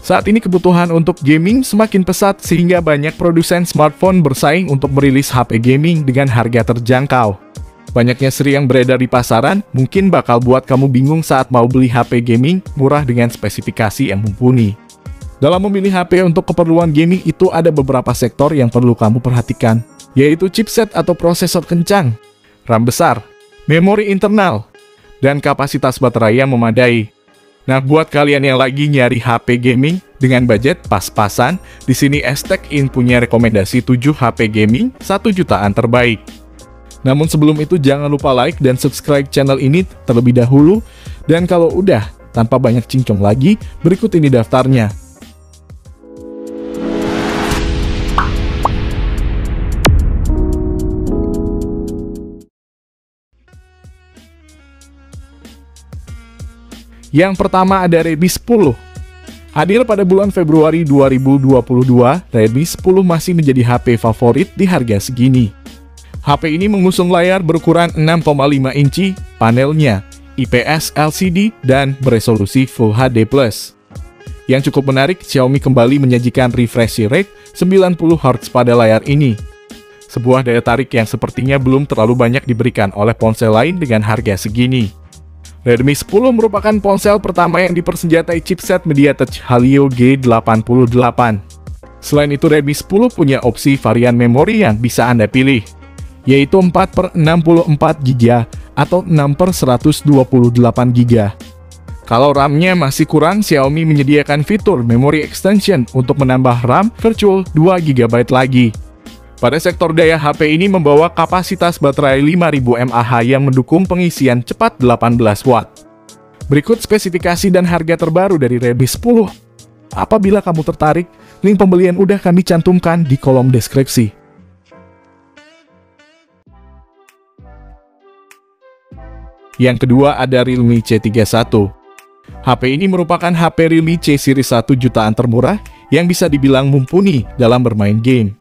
Saat ini kebutuhan untuk gaming semakin pesat sehingga banyak produsen smartphone bersaing untuk merilis HP gaming dengan harga terjangkau. Banyaknya seri yang beredar di pasaran mungkin bakal buat kamu bingung saat mau beli HP gaming murah dengan spesifikasi yang mumpuni. Dalam memilih HP untuk keperluan gaming itu ada beberapa sektor yang perlu kamu perhatikan, yaitu chipset atau prosesor kencang, RAM besar, memori internal, dan kapasitas baterai yang memadai. Nah, buat kalian yang lagi nyari HP gaming dengan budget pas-pasan, di sini STechIn punya rekomendasi 7 HP gaming 1 jutaan terbaik. Namun sebelum itu jangan lupa like dan subscribe channel ini terlebih dahulu. Dan kalau udah, tanpa banyak cincong lagi, berikut ini daftarnya. Yang pertama ada Redmi 10. Hadir pada bulan Februari 2022, Redmi 10 masih menjadi HP favorit di harga segini. HP ini mengusung layar berukuran 6,5 inci, panelnya IPS LCD, dan beresolusi Full HD+. Yang cukup menarik, Xiaomi kembali menyajikan refresh rate 90Hz pada layar ini. Sebuah daya tarik yang sepertinya belum terlalu banyak diberikan oleh ponsel lain dengan harga segini. Redmi 10 merupakan ponsel pertama yang dipersenjatai chipset MediaTek Helio G88. Selain itu, Redmi 10 punya opsi varian memori yang bisa Anda pilih, yaitu 4/64GB atau 6/128GB. Kalau RAM-nya masih kurang, Xiaomi menyediakan fitur memory extension untuk menambah RAM virtual 2GB lagi. Pada sektor daya, HP ini membawa kapasitas baterai 5000 mAh yang mendukung pengisian cepat 18 Watt. Berikut spesifikasi dan harga terbaru dari Redmi 10. Apabila kamu tertarik, link pembelian udah kami cantumkan di kolom deskripsi. Yang kedua ada Realme C31. HP ini merupakan HP Realme C series 1 jutaan termurah yang bisa dibilang mumpuni dalam bermain game.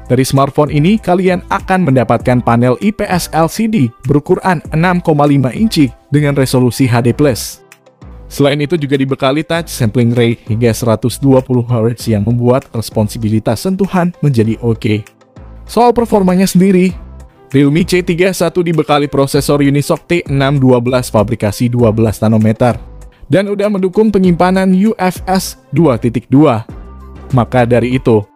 Dari smartphone ini, kalian akan mendapatkan panel IPS LCD berukuran 6,5 inci dengan resolusi HD+. Selain itu juga dibekali touch sampling rate hingga 120Hz yang membuat responsibilitas sentuhan menjadi oke. Soal performanya sendiri, Realme C31 dibekali prosesor Unisoc T612 fabrikasi 12 nanometer dan udah mendukung penyimpanan UFS 2.2. Maka dari itu,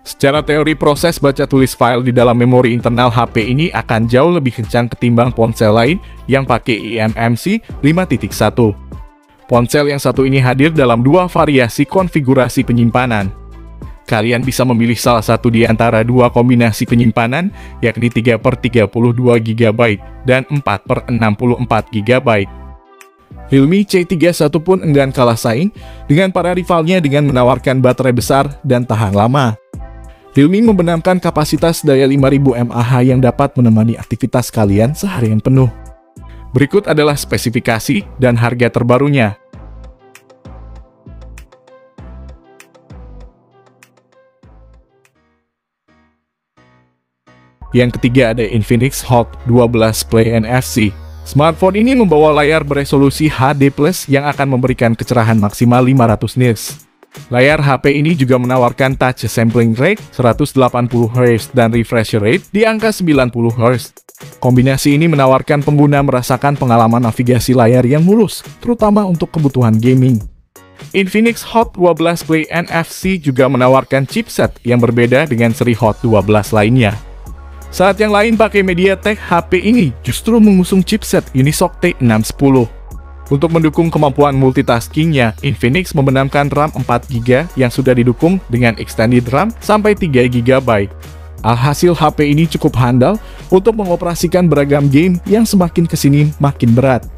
secara teori proses baca tulis file di dalam memori internal HP ini akan jauh lebih kencang ketimbang ponsel lain yang pakai eMMC 5.1. Ponsel yang satu ini hadir dalam 2 variasi konfigurasi penyimpanan. Kalian bisa memilih salah satu di antara 2 kombinasi penyimpanan, yakni 3/32GB dan 4/64GB. Realme C31 pun enggan kalah saing dengan para rivalnya dengan menawarkan baterai besar dan tahan lama. Realme membenamkan kapasitas daya 5000 mAh yang dapat menemani aktivitas kalian seharian penuh. Berikut adalah spesifikasi dan harga terbarunya. Yang ketiga ada Infinix Hot 12 Play NFC. Smartphone ini membawa layar beresolusi HD+ yang akan memberikan kecerahan maksimal 500 nits. Layar HP ini juga menawarkan touch sampling rate 180Hz dan refresh rate di angka 90Hz. Kombinasi ini menawarkan pengguna merasakan pengalaman navigasi layar yang mulus, terutama untuk kebutuhan gaming. Infinix Hot 12 Play NFC juga menawarkan chipset yang berbeda dengan seri Hot 12 lainnya. Saat yang lain pakai MediaTek, HP ini justru mengusung chipset Unisoc T610. Untuk mendukung kemampuan multitaskingnya, Infinix membenamkan RAM 4GB yang sudah didukung dengan extended RAM sampai 3GB. Alhasil HP ini cukup handal untuk mengoperasikan beragam game yang semakin kesini makin berat.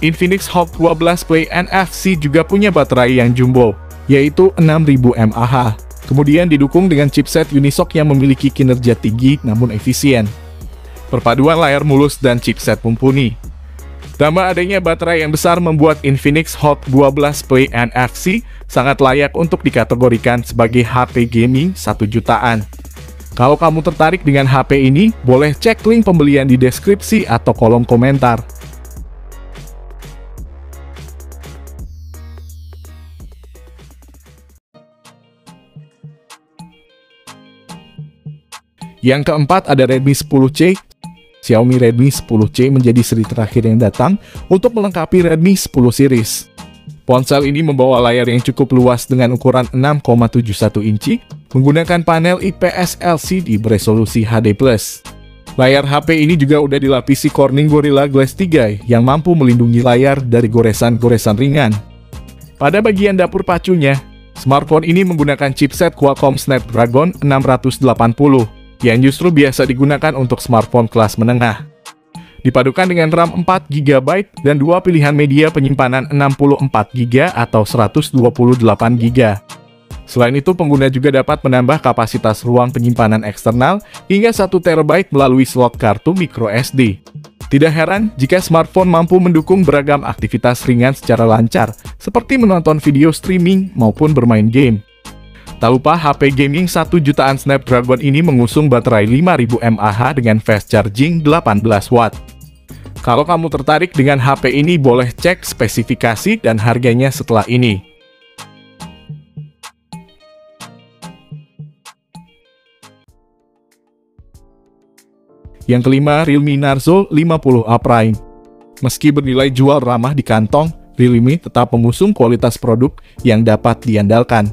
Infinix Hot 12 Play NFC juga punya baterai yang jumbo, yaitu 6000 mAh. Kemudian didukung dengan chipset Unisoc yang memiliki kinerja tinggi namun efisien. Perpaduan layar mulus dan chipset mumpuni. Tambah adanya baterai yang besar membuat Infinix Hot 12 Play NFC sangat layak untuk dikategorikan sebagai HP gaming 1 jutaan. Kalau kamu tertarik dengan HP ini, boleh cek link pembelian di deskripsi atau kolom komentar. Yang keempat ada Redmi 10C. Xiaomi Redmi 10C menjadi seri terakhir yang datang untuk melengkapi Redmi 10 series. Ponsel ini membawa layar yang cukup luas dengan ukuran 6,71 inci, menggunakan panel IPS LCD beresolusi HD+. Layar HP ini juga udah dilapisi Corning Gorilla Glass 3 yang mampu melindungi layar dari goresan-goresan ringan. Pada bagian dapur pacunya, smartphone ini menggunakan chipset Qualcomm Snapdragon 680 yang justru biasa digunakan untuk smartphone kelas menengah. Dipadukan dengan RAM 4GB dan dua pilihan media penyimpanan 64GB atau 128GB. Selain itu, pengguna juga dapat menambah kapasitas ruang penyimpanan eksternal hingga 1TB melalui slot kartu microSD. Tidak heran jika smartphone mampu mendukung beragam aktivitas ringan secara lancar, seperti menonton video streaming maupun bermain game. Tak lupa, HP gaming 1 jutaan Snapdragon ini mengusung baterai 5000 mAh dengan fast charging 18 watt. Kalau kamu tertarik dengan HP ini, boleh cek spesifikasi dan harganya setelah ini. Yang kelima, Realme Narzo 50A Prime. Meski bernilai jual ramah di kantong, Realme tetap mengusung kualitas produk yang dapat diandalkan.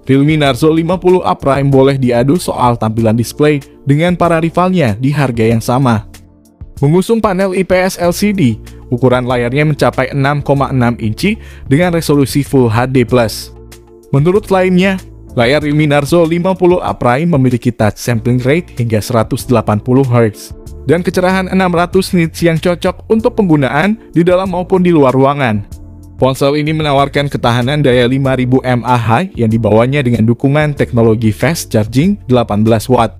Realme Narzo 50A Prime boleh diadu soal tampilan display dengan para rivalnya di harga yang sama. Mengusung panel IPS LCD, ukuran layarnya mencapai 6,6 inci dengan resolusi Full HD+. Menurut lainnya, layar Realme Narzo 50A Prime memiliki touch sampling rate hingga 180 Hz dan kecerahan 600 nits yang cocok untuk penggunaan di dalam maupun di luar ruangan. Ponsel ini menawarkan ketahanan daya 5000 mAh yang dibawanya dengan dukungan teknologi fast charging 18 watt.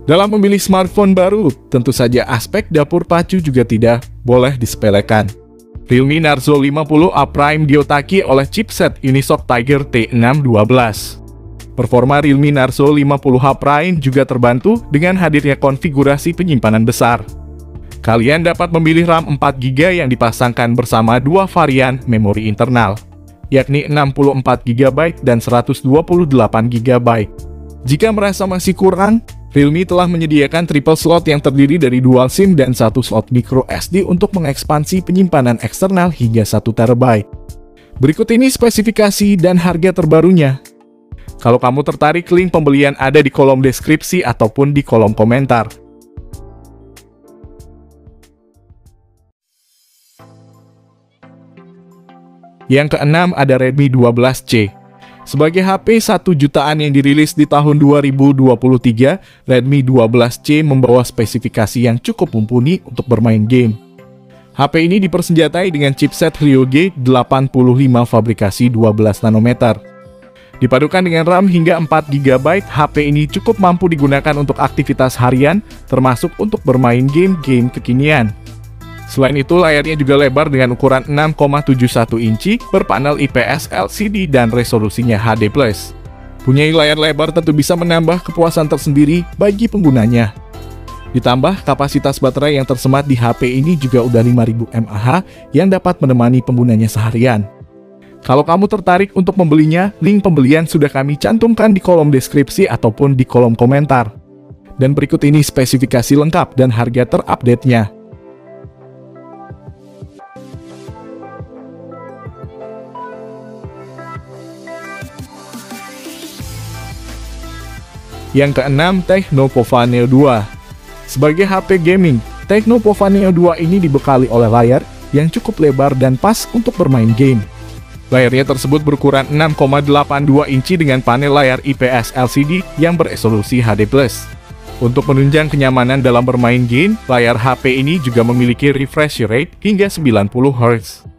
Dalam memilih smartphone baru, tentu saja aspek dapur pacu juga tidak boleh disepelekan. Realme Narzo 50A Prime diotaki oleh chipset Unisoc Tiger T612. Performa Realme Narzo 50A Prime juga terbantu dengan hadirnya konfigurasi penyimpanan besar. Kalian dapat memilih RAM 4GB yang dipasangkan bersama dua varian memori internal, yakni 64GB dan 128GB. Jika merasa masih kurang, Realme telah menyediakan triple slot yang terdiri dari dual SIM dan satu slot micro SD untuk mengekspansi penyimpanan eksternal hingga 1TB. Berikut ini spesifikasi dan harga terbarunya. Kalau kamu tertarik, link pembelian ada di kolom deskripsi ataupun di kolom komentar. Yang keenam ada Redmi 12C. Sebagai HP 1 jutaan yang dirilis di tahun 2023, Redmi 12C membawa spesifikasi yang cukup mumpuni untuk bermain game. HP ini dipersenjatai dengan chipset Helio G85 fabrikasi 12 nanometer. Dipadukan dengan RAM hingga 4GB, HP ini cukup mampu digunakan untuk aktivitas harian, termasuk untuk bermain game-game kekinian. Selain itu, layarnya juga lebar dengan ukuran 6,71 inci, berpanel IPS LCD dan resolusinya HD+. Punyai layar lebar tentu bisa menambah kepuasan tersendiri bagi penggunanya. Ditambah, kapasitas baterai yang tersemat di HP ini juga udah 5000 mAh yang dapat menemani penggunanya seharian. Kalau kamu tertarik untuk membelinya, link pembelian sudah kami cantumkan di kolom deskripsi ataupun di kolom komentar. Dan berikut ini spesifikasi lengkap dan harga terupdate-nya. Yang keenam, Tecno Pova Neo 2. Sebagai HP gaming, Tecno Pova Neo 2 ini dibekali oleh layar yang cukup lebar dan pas untuk bermain game. Layarnya tersebut berukuran 6,82 inci dengan panel layar IPS LCD yang beresolusi HD+. Untuk menunjang kenyamanan dalam bermain game, layar HP ini juga memiliki refresh rate hingga 90 Hz.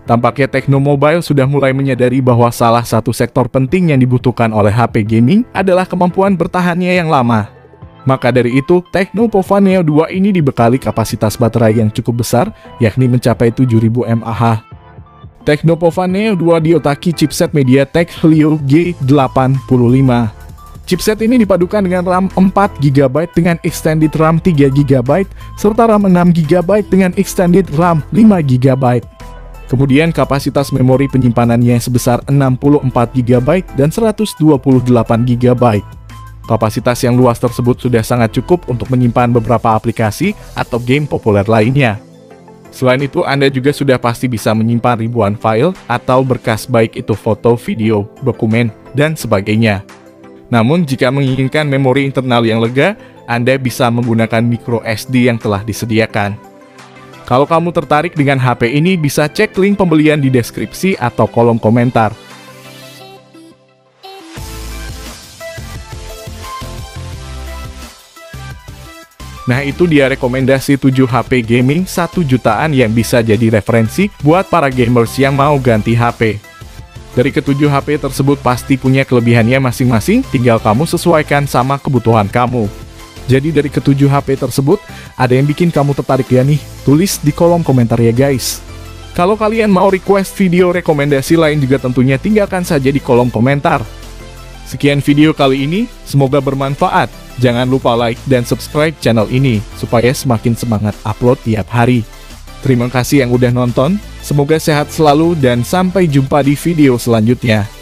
Tampaknya Tecno Mobile sudah mulai menyadari bahwa salah satu sektor penting yang dibutuhkan oleh HP gaming adalah kemampuan bertahannya yang lama. Maka dari itu, Tecno Pova Neo 2 ini dibekali kapasitas baterai yang cukup besar, yakni mencapai 7000 mAh. Tecno Pova Neo 2 diotaki chipset MediaTek Helio G85. Chipset ini dipadukan dengan RAM 4GB dengan extended RAM 3GB, serta RAM 6GB dengan extended RAM 5GB. Kemudian kapasitas memori penyimpanannya sebesar 64GB dan 128GB. Kapasitas yang luas tersebut sudah sangat cukup untuk menyimpan beberapa aplikasi atau game populer lainnya. Selain itu, Anda juga sudah pasti bisa menyimpan ribuan file atau berkas baik itu foto, video, dokumen, dan sebagainya. Namun, jika menginginkan memori internal yang lega, Anda bisa menggunakan micro SD yang telah disediakan. Kalau kamu tertarik dengan HP ini, bisa cek link pembelian di deskripsi atau kolom komentar. Nah, itu dia rekomendasi 7 HP gaming 1 jutaan yang bisa jadi referensi buat para gamers yang mau ganti HP. Dari ketujuh HP tersebut pasti punya kelebihannya masing-masing, tinggal kamu sesuaikan sama kebutuhan kamu. Jadi dari ketujuh HP tersebut, ada yang bikin kamu tertarik ya nih? Tulis di kolom komentar ya guys. Kalau kalian mau request video rekomendasi lain juga tentunya tinggalkan saja di kolom komentar. Sekian video kali ini, semoga bermanfaat. Jangan lupa like dan subscribe channel ini, supaya semakin semangat upload tiap hari. Terima kasih yang udah nonton, semoga sehat selalu dan sampai jumpa di video selanjutnya.